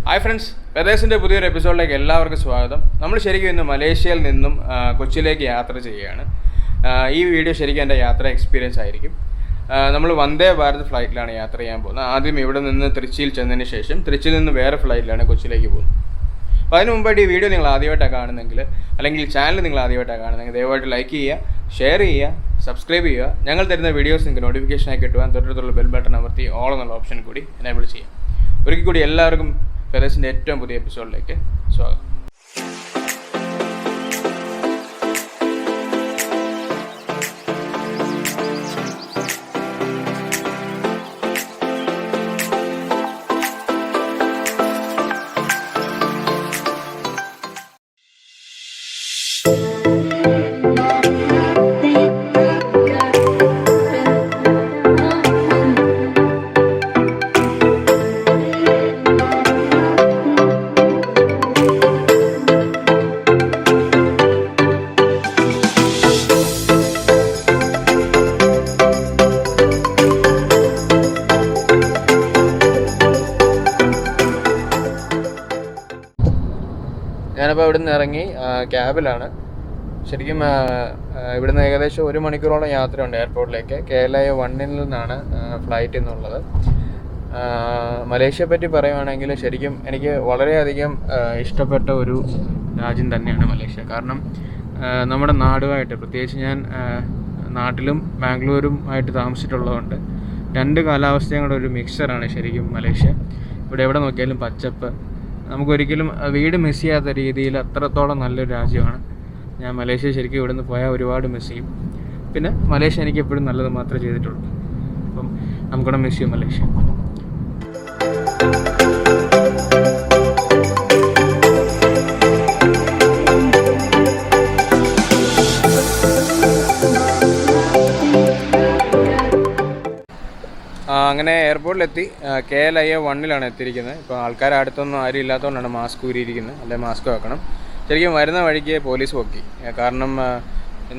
Hi friends, വെതേഴ്സിൻ്റെ പുതിയൊരു എപ്പിസോഡിലേക്ക് എല്ലാവർക്കും സ്വാഗതം. നമ്മൾ ശരിക്കും ഇന്ന് മലേഷ്യയിൽ നിന്നും കൊച്ചിയിലേക്ക് യാത്ര ചെയ്യുകയാണ്. ഈ വീഡിയോ ശരിക്കും എൻ്റെ യാത്ര എക്സ്പീരിയൻസ് ആയിരിക്കും. നമ്മൾ വന്ദേ ഭാരത് ഫ്ലൈറ്റിലാണ് യാത്ര ചെയ്യാൻ പോകുന്നത്. ആദ്യം ഇവിടെ നിന്ന് തൃച്ചിയിൽ ചെന്നതിന് ശേഷം തൃച്ചിയിൽ നിന്ന് വേറെ ഫ്ലൈറ്റിലാണ് കൊച്ചിയിലേക്ക് പോകുന്നത്. അപ്പോൾ അതിന് മുമ്പായിട്ട് ഈ വീഡിയോ നിങ്ങൾ ആദ്യമായിട്ടാണ് കാണുന്നെങ്കിൽ, അല്ലെങ്കിൽ ചാനൽ നിങ്ങൾ ആദ്യമായിട്ടാണ് കാണുന്നെങ്കിൽ ദയവായിട്ട് ലൈക്ക് ചെയ്യുക, ഷെയർ ചെയ്യുക, സബ്സ്ക്രൈബ് ചെയ്യുക. ഞങ്ങൾ തരുന്ന വീഡിയോസ് നിങ്ങൾക്ക് നോട്ടിഫിക്കേഷനായി കിട്ടുവാൻ തൊട്ടടുത്തുള്ള ബെൽ ബട്ടൺ അമർത്തി ഓൾ എന്നുള്ള ഓപ്ഷൻ കൂടി എനേബിൾ ചെയ്യാം. ഒരിക്കൽ കൂടി എല്ലാവർക്കും വെതേഴ്സിൻ്റെ ഏറ്റവും പുതിയ എപ്പിസോഡിലേക്ക് സ്വാഗതം. ഞാനിപ്പോൾ ഇവിടെ നിന്ന് ഇറങ്ങി ക്യാബിലാണ്. ശരിക്കും ഇവിടുന്ന് ഏകദേശം 1 മണിക്കൂറോളം യാത്രയുണ്ട് എയർപോർട്ടിലേക്ക്. KLIA-1 നിന്നാണ് ഫ്ലൈറ്റ് എന്നുള്ളത്. മലേഷ്യയെ പറ്റി പറയുവാണെങ്കിൽ ശരിക്കും എനിക്ക് വളരെയധികം ഇഷ്ടപ്പെട്ട ഒരു രാജ്യം തന്നെയാണ് മലേഷ്യ. കാരണം നമ്മുടെ നാടുമായിട്ട്, പ്രത്യേകിച്ച് ഞാൻ നാട്ടിലും ബാംഗ്ലൂരും ആയിട്ട് താമസിച്ചിട്ടുള്ളതുകൊണ്ട് 2 കാലാവസ്ഥയും കൂടെ ഒരു മിക്സറാണ് ശരിക്കും മലേഷ്യ. ഇവിടെ എവിടെ നോക്കിയാലും പച്ചപ്പ്, നമുക്കൊരിക്കലും വീട് മിസ് ചെയ്യാത്ത രീതിയിൽ അത്രത്തോളം നല്ലൊരു രാജ്യമാണ്. ഞാൻ മലേഷ്യ ശരിക്കും ഇവിടെ നിന്ന് പോയാൽ ഒരുപാട് മിസ് ചെയ്യും. പിന്നെ മലേഷ്യ എനിക്ക് എപ്പോഴും നല്ലത് മാത്രമേ ചെയ്തിട്ടുള്ളൂ. അപ്പം നമുക്കിവിടെ മിസ് ചെയ്യും മലേഷ്യ. അങ്ങനെ എയർപോർട്ടിലെത്തി. KLIA-1 എത്തിയിരിക്കുന്നത്. ഇപ്പോൾ ആൾക്കാർ അടുത്തൊന്നും ആരും ഇല്ലാത്തതുകൊണ്ടാണ് മാസ്ക് ഊരിയിരിക്കുന്നത്, അല്ലെങ്കിൽ മാസ്ക് വെക്കണം. ശരിക്കും വരുന്ന വഴിക്ക് പോലീസ് പൊക്കി. കാരണം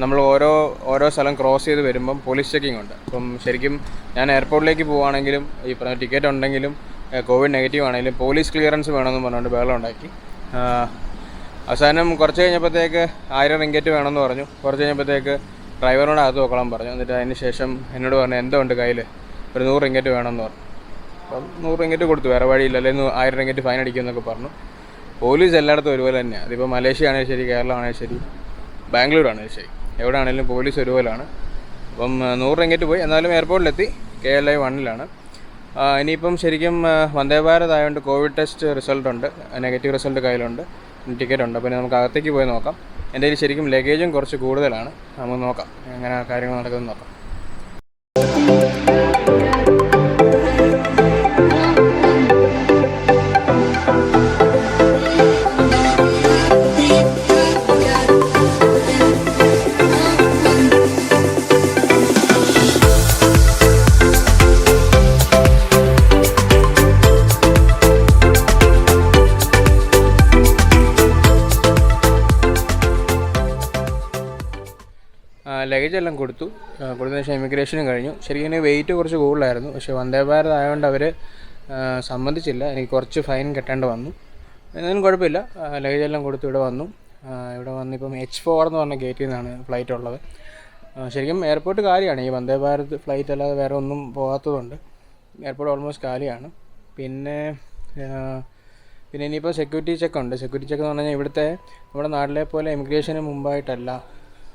നമ്മൾ ഓരോ സ്ഥലം ക്രോസ് ചെയ്ത് വരുമ്പം പോലീസ് ചെക്കിംഗ് ഉണ്ട്. അപ്പം ശരിക്കും ഞാൻ എയർപോർട്ടിലേക്ക് പോവുകയാണെങ്കിലും ഈ ടിക്കറ്റ് ഉണ്ടെങ്കിലും കോവിഡ് നെഗറ്റീവ് ആണെങ്കിലും പോലീസ് ക്ലിയറൻസ് വേണമെന്ന് പറഞ്ഞുകൊണ്ട് ബഹളം ഉണ്ടാക്കി. അവസാനം കുറച്ച് കഴിഞ്ഞപ്പോഴത്തേക്ക് 1000 റിങ്കറ്റ് വേണമെന്ന് പറഞ്ഞു. കുറച്ച് കഴിഞ്ഞപ്പോഴത്തേക്ക് ഡ്രൈവറിനോട് അകത്ത് നോക്കണം പറഞ്ഞു. എന്നിട്ട് അതിന് ശേഷം എന്നോട് പറഞ്ഞു എന്തുകൊണ്ട് കയ്യിൽ ഒരു 100 റിങ്കറ്റ് വേണമെന്ന് പറഞ്ഞു. അപ്പം 100 റിങ്കറ്റ് കൊടുത്തു, വേറെ വഴിയില്ല, അല്ലെങ്കിൽ 1000 റിങ്കറ്റ് ഫൈൻ അടിക്കുമെന്നൊക്കെ പറഞ്ഞു. പോലീസ് എല്ലായിടത്തും ഒരുപോലെ തന്നെയാണ്. അതിപ്പോൾ മലേഷ്യ ആണെങ്കിൽ ശരി, കേരളം ആണെങ്കിൽ ശരി, ബാംഗ്ലൂർ ആണെങ്കിൽ ശരി, എവിടെ ആണെങ്കിലും പോലീസ് ഒരുപോലെയാണ്. അപ്പം 100 റിങ്കറ്റ് പോയി. എന്നാലും എയർപോർട്ടിലെത്തി. KLIA-1 ഇനിയിപ്പം ശരിക്കും വന്ദേ ഭാരത് ആയതുകൊണ്ട് കോവിഡ് ടെസ്റ്റ് റിസൾട്ട് ഉണ്ട്, നെഗറ്റീവ് റിസൾട്ട് കയ്യിലുണ്ട്, ടിക്കറ്റ് ഉണ്ട്. അപ്പോൾ നമുക്ക് അകത്തേക്ക് പോയി നോക്കാം. എൻ്റെ കയ്യിൽ ശരിക്കും ലഗേജും കുറച്ച് കൂടുതലാണ്. നമുക്ക് നോക്കാം എങ്ങനെ കാര്യങ്ങൾ നടക്കുമെന്ന് നോക്കാം. ലഗേജ് എല്ലാം കൊടുത്തതിന് ശേഷം ഇമിഗ്രേഷനും കഴിഞ്ഞു. ശരിക്കും വെയിറ്റ് കുറച്ച് കൂടുതലായിരുന്നു. പക്ഷേ വന്ദേ ഭാരത് ആയതുകൊണ്ട് അവർ സമ്മതിച്ചില്ല. എനിക്ക് കുറച്ച് ഫൈൻ കെട്ടേണ്ടി വന്നു. എന്നാലും കുഴപ്പമില്ല. ലഗേജ് എല്ലാം കൊടുത്തു ഇവിടെ വന്നു. ഇവിടെ വന്നിപ്പം H4 എന്ന് പറഞ്ഞ ഗേറ്റിൽ നിന്നാണ് ഫ്ലൈറ്റ് ഉള്ളത്. ശരിക്കും എയർപോർട്ട് കാലിയാണ്. ഈ വന്ദേ ഭാരത് ഫ്ലൈറ്റ് അല്ലാതെ വേറെ ഒന്നും പോകാത്തതുകൊണ്ട് എയർപോർട്ട് ഓൾമോസ്റ്റ് കാലിയാണ്. പിന്നെ ഇനിയിപ്പോൾ സെക്യൂരിറ്റി ചെക്ക് ഉണ്ട്. സെക്യൂരിറ്റി ചെക്ക് എന്ന് പറഞ്ഞു കഴിഞ്ഞാൽ ഇവിടുത്തെ നമ്മുടെ നാട്ടിലെ പോലെ ഇമിഗ്രേഷന് മുമ്പായിട്ടല്ല,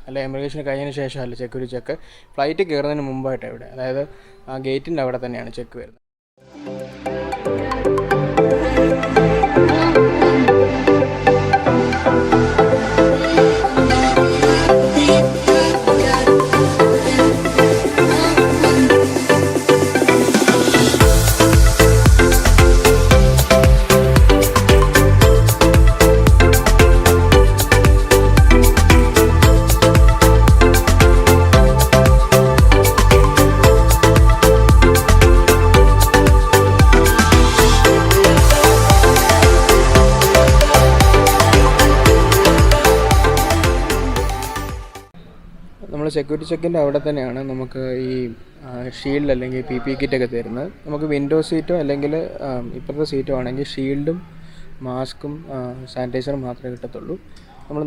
അല്ല ഇമിഗ്രേഷൻ കഴിഞ്ഞതിന് ശേഷമല്ല സെക്യൂരിറ്റി ചെക്ക്. ഫ്ലൈറ്റ് കയറുന്നതിന് മുമ്പായിട്ടാണ് ഇവിടെ. അതായത് ആ ഗേറ്റിൻ്റെ അവിടെ തന്നെയാണ് ചെക്ക് വരുന്നത്. നമ്മൾ സെക്യൂരിറ്റി ചെക്കിൻ്റെ അവിടെ തന്നെയാണ് നമുക്ക് ഈ ഷീൽഡ് അല്ലെങ്കിൽ PPE കിറ്റൊക്കെ തരുന്നത്. നമുക്ക് വിൻഡോ സീറ്റോ അല്ലെങ്കിൽ ഇപ്പോഴത്തെ സീറ്റോ ആണെങ്കിൽ ഷീൽഡും മാസ്കും സാനിറ്റൈസറും മാത്രമേ കിട്ടത്തുള്ളൂ. നമ്മൾ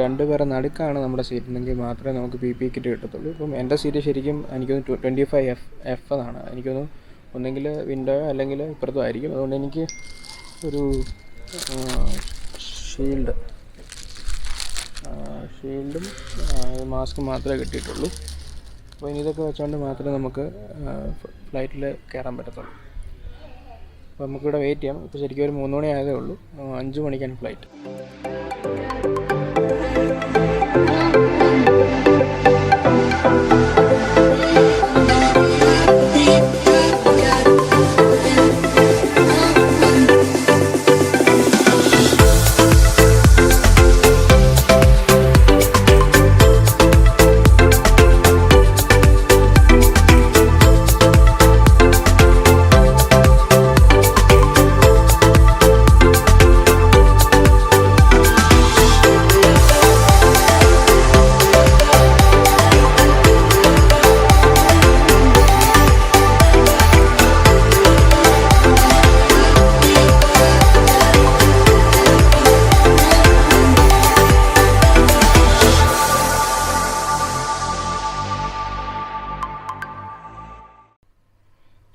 രണ്ട് പേരുടെ നടുക്കാണ് നമ്മുടെ സീറ്റുണ്ടെങ്കിൽ മാത്രമേ നമുക്ക് PPE കിറ്റ് കിട്ടത്തുള്ളൂ. ഇപ്പം എൻ്റെ സീറ്റ് ശരിക്കും എനിക്കൊന്ന് 25F എന്നാണ്. എനിക്കൊന്ന് ഒന്നെങ്കിൽ വിൻഡോയോ അല്ലെങ്കിൽ ഇപ്പുറത്തും ആയിരിക്കും. അതുകൊണ്ട് എനിക്ക് ഒരു ഷീൽഡും മാസ്കും മാത്രമേ കിട്ടിയിട്ടുള്ളൂ. അപ്പോൾ ഇനി ഇതൊക്കെ വെച്ചുകൊണ്ട് മാത്രമേ നമുക്ക് ഫ്ലൈറ്റിൽ കയറാൻ പറ്റത്തുള്ളൂ. അപ്പോൾ നമുക്കിവിടെ വെയിറ്റ് ചെയ്യാം. ഇപ്പോൾ ശരിക്കും ഒരു 3 മണി ആയതേ ഉള്ളൂ. 5 മണിക്കാണ് ഫ്ലൈറ്റ്.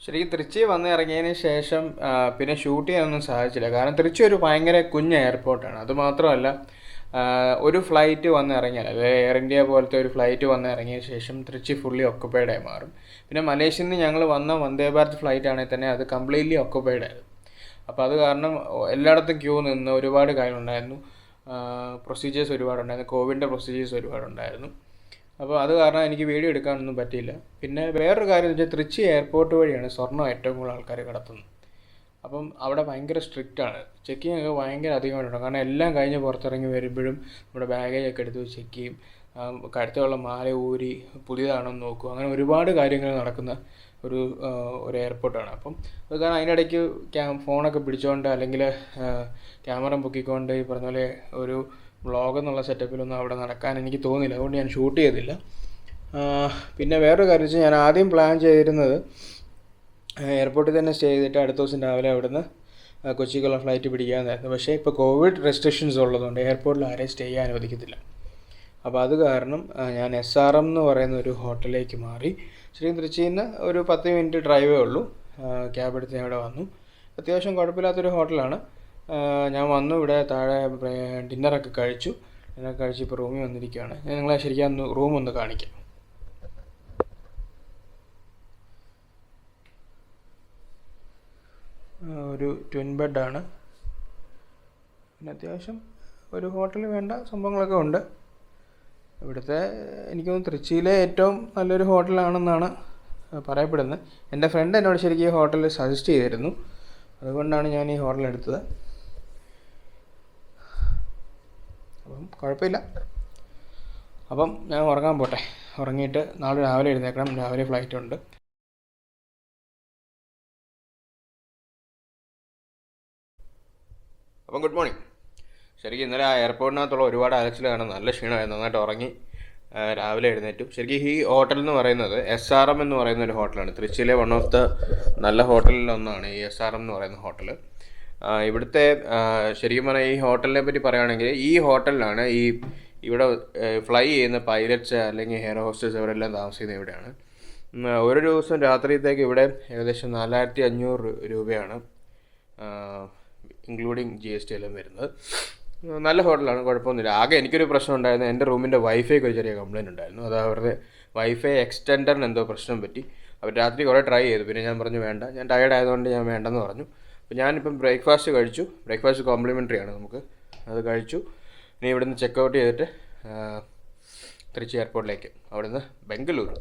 ശരിക്കും തൃച്ചി വന്ന് ഇറങ്ങിയതിന് ശേഷം പിന്നെ ഷൂട്ട് ചെയ്യാനൊന്നും സാധിച്ചില്ല. കാരണം തൃച്ചി ഒരു ഭയങ്കര കുഞ്ഞ് എയർപോർട്ടാണ്. അതുമാത്രമല്ല, ഒരു ഫ്ലൈറ്റ് വന്ന് ഇറങ്ങിയാൽ, അതായത് എയർ ഇന്ത്യ പോലത്തെ ഒരു ഫ്ലൈറ്റ് വന്ന് ഇറങ്ങിയ ശേഷം തൃച്ചി ഫുള്ളി ഒക്കുപ്പൈഡായി മാറും. പിന്നെ മലേഷ്യയിൽ നിന്ന് ഞങ്ങൾ വന്ന വന്ദേ ഭാരത് ഫ്ലൈറ്റ് ആണെങ്കിൽ തന്നെ അത് കംപ്ലീറ്റ്ലി ഒക്കുപ്പൈഡായിരുന്നു. അപ്പോൾ അത് കാരണം എല്ലായിടത്തും ക്യൂ നിന്ന് ഒരുപാട് കാര്യങ്ങളുണ്ടായിരുന്നു. പ്രൊസീജിയേഴ്സ് ഒരുപാടുണ്ടായിരുന്നു. കോവിഡിൻ്റെ പ്രൊസീജിയേഴ്സ് ഒരുപാടുണ്ടായിരുന്നു. അപ്പോൾ അത് കാരണം എനിക്ക് വീഡിയോ എടുക്കാനൊന്നും പറ്റിയില്ല. പിന്നെ വേറൊരു കാര്യം എന്ന് വെച്ചാൽ തൃച്ചി എയർപോർട്ട് വഴിയാണ് സ്വർണ്ണം ഏറ്റവും കൂടുതൽ ആൾക്കാർ കടത്തുന്നത്. അപ്പം അവിടെ ഭയങ്കര സ്ട്രിക്റ്റാണ്. ചെക്കിങ് ഒക്കെ ഭയങ്കര അധികമായിട്ടുണ്ട്. കാരണം എല്ലാം കഴിഞ്ഞ് പുറത്തിറങ്ങി വരുമ്പോഴും നമ്മുടെ ബാഗേജൊക്കെ എടുത്ത് ചെക്ക് ചെയ്യും. കഴുത്തിലുള്ള മാല ഊരി പുതിയതാണെന്ന് നോക്കും. അങ്ങനെ ഒരുപാട് കാര്യങ്ങൾ നടക്കുന്ന ഒരു എയർപോർട്ടാണ്. അപ്പം അത് കാരണം അതിനിടയ്ക്ക് ഫോണൊക്കെ പിടിച്ചുകൊണ്ട് അല്ലെങ്കിൽ ക്യാമറ പൊക്കിക്കൊണ്ട് ഈ പറഞ്ഞ പോലെ ഒരു വ്ളോഗ് എന്നുള്ള സെറ്റപ്പിലൊന്നും അവിടെ നടക്കാൻ എനിക്ക് തോന്നിയില്ല. അതുകൊണ്ട് ഞാൻ ഷൂട്ട് ചെയ്തില്ല. പിന്നെ വേറൊരു കാര്യം വെച്ചാൽ ഞാൻ ആദ്യം പ്ലാൻ ചെയ്തിരുന്നത് എയർപോർട്ടിൽ തന്നെ സ്റ്റേ ചെയ്തിട്ട് അടുത്ത ദിവസം രാവിലെ അവിടുന്ന് കൊച്ചിക്കുള്ള ഫ്ലൈറ്റ് പിടിക്കാമെന്നായിരുന്നു. പക്ഷേ ഇപ്പോൾ കോവിഡ് റെസ്ട്രിക്ഷൻസ് ഉള്ളതുകൊണ്ട് എയർപോർട്ടിൽ ആരെയും സ്റ്റേ ചെയ്യാൻ അനുവദിക്കത്തില്ല. അപ്പോൾ അത് കാരണം ഞാൻ SRM എന്ന് പറയുന്ന ഒരു ഹോട്ടലിലേക്ക് മാറി. ശരിക്കും തൃച്ചിയിൽ നിന്ന് ഒരു 10 മിനിറ്റ് ഡ്രൈവേ ഉള്ളൂ. ക്യാബ് എടുത്ത് ഞാൻ ഇവിടെ വന്നു. അത്യാവശ്യം കുഴപ്പമില്ലാത്തൊരു ഹോട്ടലാണ്. ഞാൻ വന്നു. ഇവിടെ താഴെ ഡിന്നറൊക്കെ കഴിച്ചു. ഇപ്പോൾ റൂമിൽ വന്നിരിക്കുകയാണ്. ഞാൻ നിങ്ങളെ ശരിക്കും റൂം ഒന്ന് കാണിക്കാം. ഒരു ട്വിൻ ബെഡാണ്. പിന്നെ അത്യാവശ്യം ഒരു ഹോട്ടലിൽ വേണ്ട സംഭവങ്ങളൊക്കെ ഉണ്ട്. ഇവിടുത്തെ എനിക്ക് തോന്നുന്നു തൃച്ചിയിലെ ഏറ്റവും നല്ലൊരു ഹോട്ടലാണെന്നാണ് പറയപ്പെടുന്നത്. എൻ്റെ ഫ്രണ്ട് എന്നോട് ശരിക്കും ഈ ഹോട്ടൽ സജസ്റ്റ് ചെയ്തിരുന്നു. അതുകൊണ്ടാണ് ഞാൻ ഈ ഹോട്ടൽ എടുത്തത്. അപ്പം കുഴപ്പമില്ല. അപ്പം ഞാൻ ഉറങ്ങാൻ പോട്ടെ. ഉറങ്ങിയിട്ട് നാളെ രാവിലെ എഴുന്നേക്കണം. രാവിലെ ഫ്ലൈറ്റ് ഉണ്ട്. അപ്പം ഗുഡ് മോർണിംഗ്. ശരിക്കും ഇന്നലെ ആ എയർപോർട്ടിനകത്തുള്ള ഒരുപാട് അലച്ചിലാണ്. നല്ല ക്ഷീണമായിരുന്നു. നന്നായിട്ട് ഉറങ്ങി രാവിലെ എഴുന്നേറ്റു. ശരിക്കും ഈ ഹോട്ടൽ എന്ന് പറയുന്നത് SRM എന്ന് പറയുന്ന ഒരു ഹോട്ടലാണ്. തൃച്ചിയിലെ വൺ ഓഫ് ദ നല്ല ഹോട്ടലിലൊന്നാണ് ഈ SRM എന്ന് പറയുന്ന ഹോട്ടൽ. ഇവിടുത്തെ ശരിക്കും പറഞ്ഞാൽ ഈ ഹോട്ടലിനെ പറ്റി പറയുകയാണെങ്കിൽ ഈ ഹോട്ടലിലാണ് ഇവിടെ ഫ്ലൈ ചെയ്യുന്ന പൈലറ്റ്സ് അല്ലെങ്കിൽ എയർ ഹോസ്റ്റേഴ്സ് അവരെല്ലാം താമസിക്കുന്നത് ഇവിടെയാണ്. ഒരു ദിവസം രാത്രിയത്തേക്ക് ഇവിടെ ഏകദേശം 4500 രൂപയാണ് ഇൻക്ലൂഡിങ് GST എല്ലാം വരുന്നത്. നല്ല ഹോട്ടലാണ്, കുഴപ്പമൊന്നുമില്ല. ആകെ എനിക്കൊരു പ്രശ്നം ഉണ്ടായിരുന്നു. എൻ്റെ റൂമിൻ്റെ വൈഫൈക്ക് ഒരു ചെറിയ കംപ്ലയിൻ്റ് ഉണ്ടായിരുന്നു. അത് അവരുടെ വൈഫൈ എക്സ്റ്റൻഡറിന് എന്തോ പ്രശ്നം പറ്റി. അവർ രാത്രി കുറേ ട്രൈ ചെയ്തു. പിന്നെ ഞാൻ പറഞ്ഞു വേണ്ട, ഞാൻ ടയേർഡ് ആയതുകൊണ്ട് ഞാൻ വേണ്ടെന്ന് പറഞ്ഞു. അപ്പോൾ ഞാനിപ്പം ബ്രേക്ക്ഫാസ്റ്റ് കഴിച്ചു. ബ്രേക്ക്ഫാസ്റ്റ് കോംപ്ലിമെൻ്ററി ആണ് നമുക്ക്. അത് കഴിച്ചു. ഇനി ഇവിടുന്ന് ചെക്കൗട്ട് ചെയ്തിട്ട് തൃച്ചി എയർപോർട്ടിലേക്ക്, അവിടുന്ന് ബംഗളൂരു.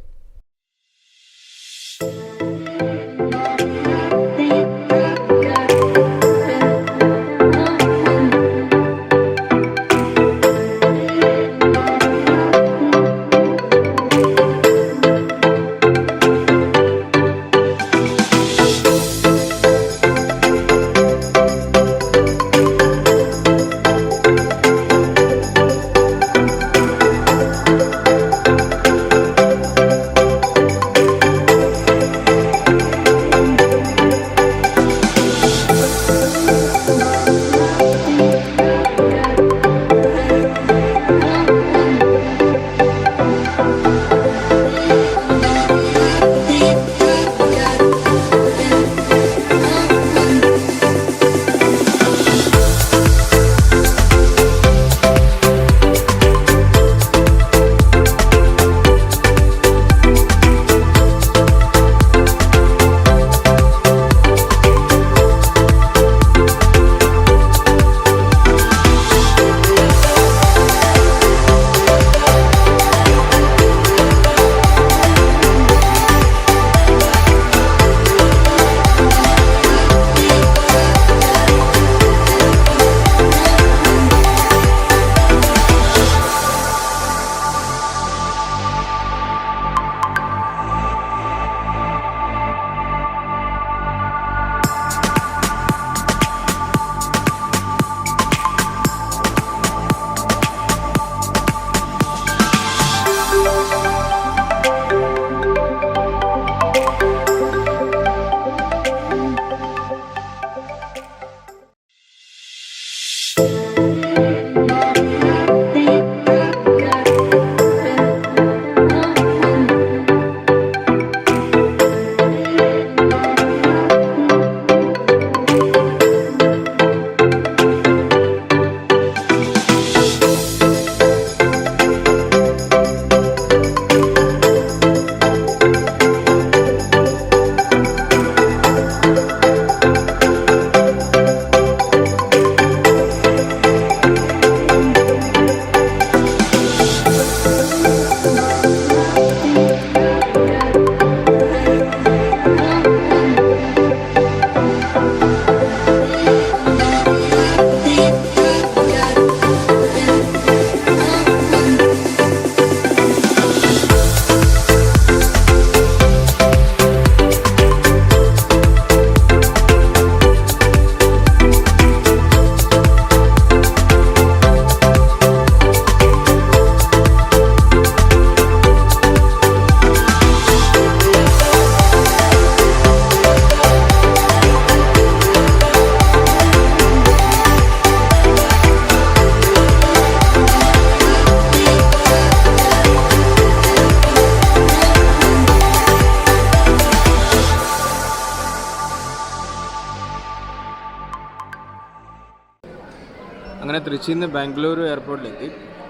അങ്ങനെ തൃച്ചിയിൽ നിന്ന് ബാംഗ്ലൂരു എയർപോർട്ടിലെത്തി.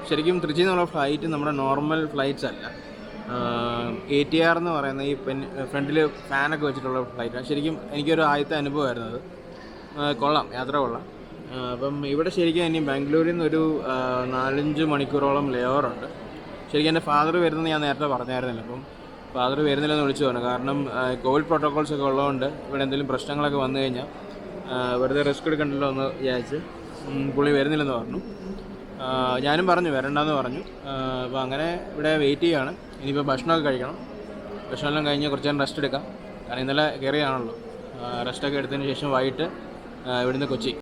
ശരിക്കും തൃച്ചിയിൽ നിന്നുള്ള ഫ്ലൈറ്റ് നമ്മുടെ നോർമൽ ഫ്ലൈറ്റ്സ് അല്ല, ATR എന്ന് പറയുന്ന ഈ ഫ്രണ്ടിൽ ഫാനൊക്കെ വെച്ചിട്ടുള്ള ഫ്ലൈറ്റാണ്. ശരിക്കും എനിക്കൊരു ആദ്യത്തെ അനുഭവമായിരുന്നു അത്. കൊള്ളാം, യാത്ര കൊള്ളാം. അപ്പം ഇവിടെ ശരിക്കും ഇനി ബാംഗ്ലൂരിൽ നിന്നൊരു 4-5 മണിക്കൂറോളം ലേ ഓവറുണ്ട്. ശരിക്കും എൻ്റെ ഫാദർ വരുന്നത് ഞാൻ നേരത്തെ പറഞ്ഞായിരുന്നില്ല. അപ്പം ഫാദർ വരുന്നില്ലെന്ന് വിളിച്ചു പറഞ്ഞു. കാരണം കോവിഡ് പ്രോട്ടോക്കോൾസ് ഒക്കെ ഉള്ളതുകൊണ്ട് ഇവിടെ എന്തെങ്കിലും പ്രശ്നങ്ങളൊക്കെ വന്നു കഴിഞ്ഞാൽ വെറുതെ റിസ്ക് എടുക്കണ്ടല്ലോ എന്ന് വിചാരിച്ച് പുള്ളി വരുന്നില്ലെന്ന് പറഞ്ഞു. ഞാനും പറഞ്ഞു വരണ്ടെന്ന് പറഞ്ഞു. അപ്പോൾ അങ്ങനെ ഇവിടെ വെയിറ്റ് ചെയ്യുകയാണ്. ഇനിയിപ്പോൾ ഭക്ഷണമൊക്കെ കഴിക്കണം. ഭക്ഷണമെല്ലാം കഴിഞ്ഞ് കുറച്ച് നേരം റെസ്റ്റ് എടുക്കാം. കാരണം ഇന്നലെ കയറിയാണല്ലോ. റെസ്റ്റൊക്കെ എടുത്തതിന് ശേഷം വൈകിട്ട് ഇവിടുന്ന് കൊച്ചി.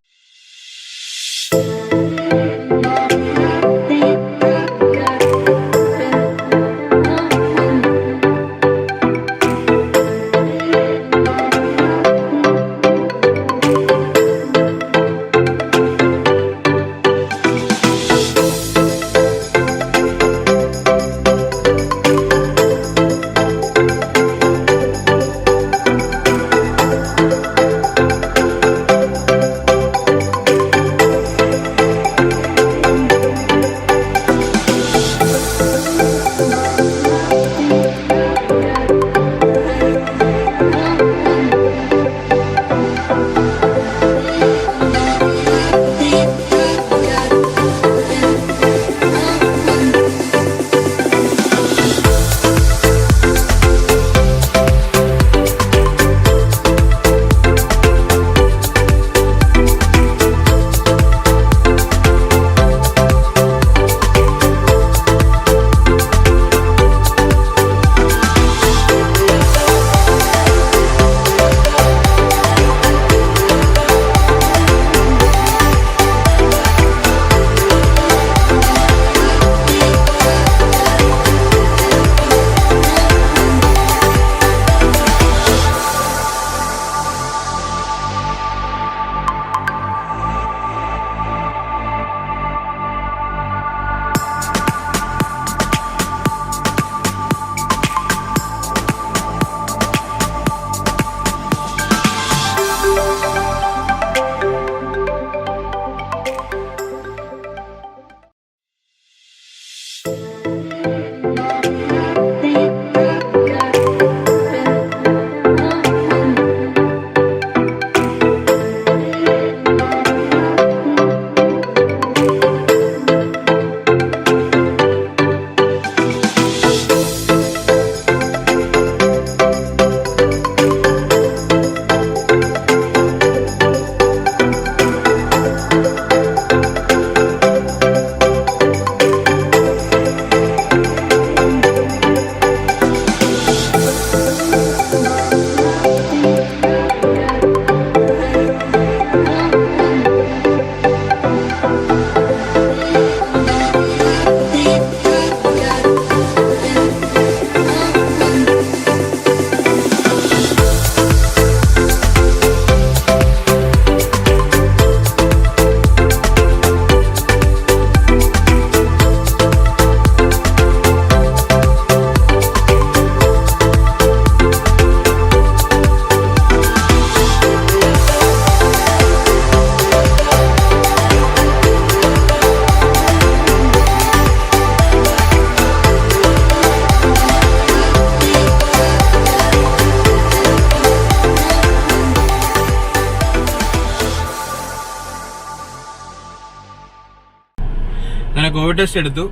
അങ്ങനെ കോവിഡ് ടെസ്റ്റ് എടുത്തു.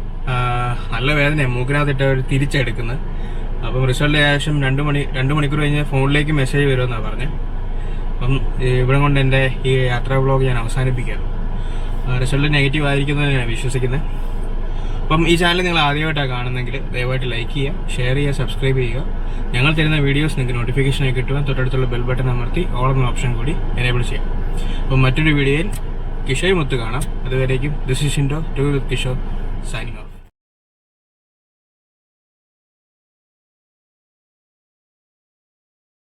നല്ല വേദനയാണ്, മൂക്കിനകത്തിട്ട് അവർ തിരിച്ചെടുക്കുന്നത്. അപ്പം റിസൾട്ട് ശേഷം 2 മണിക്കൂർ കഴിഞ്ഞ് ഫോണിലേക്ക് മെസ്സേജ് വരുമെന്നാണ് പറഞ്ഞത്. അപ്പം ഇവിടെ കൊണ്ട് എൻ്റെ ഈ യാത്രാ വ്ളോഗ് ഞാൻ അവസാനിപ്പിക്കുകയാണ്. റിസൾട്ട് നെഗറ്റീവ് ആയിരിക്കുന്നതാണ് ഞാൻ വിശ്വസിക്കുന്നത്. അപ്പം ഈ ചാനൽ നിങ്ങൾ ആദ്യമായിട്ടാണ് കാണുന്നെങ്കിൽ ദയവായിട്ട് ലൈക്ക് ചെയ്യുക, ഷെയർ ചെയ്യുക, സബ്സ്ക്രൈബ് ചെയ്യുക. ഞങ്ങൾ തരുന്ന വീഡിയോസ് നിങ്ങൾക്ക് നോട്ടിഫിക്കേഷനായി കിട്ടുവാൻ തൊട്ടടുത്തുള്ള ബെൽ ബട്ടൺ അമർത്തി ഓൾ എന്ന ഓപ്ഷൻ കൂടി എനേബിൾ ചെയ്യാം. അപ്പം മറ്റൊരു വീഡിയോയിൽ കിഷോയ് മുത്ത് കാണാം. അതുവരേക്കും ദിസ് ഈസ് ഷിൻഡോ ടു വിത്ത് കിഷോർ സൈനിങ് ഓഫ്.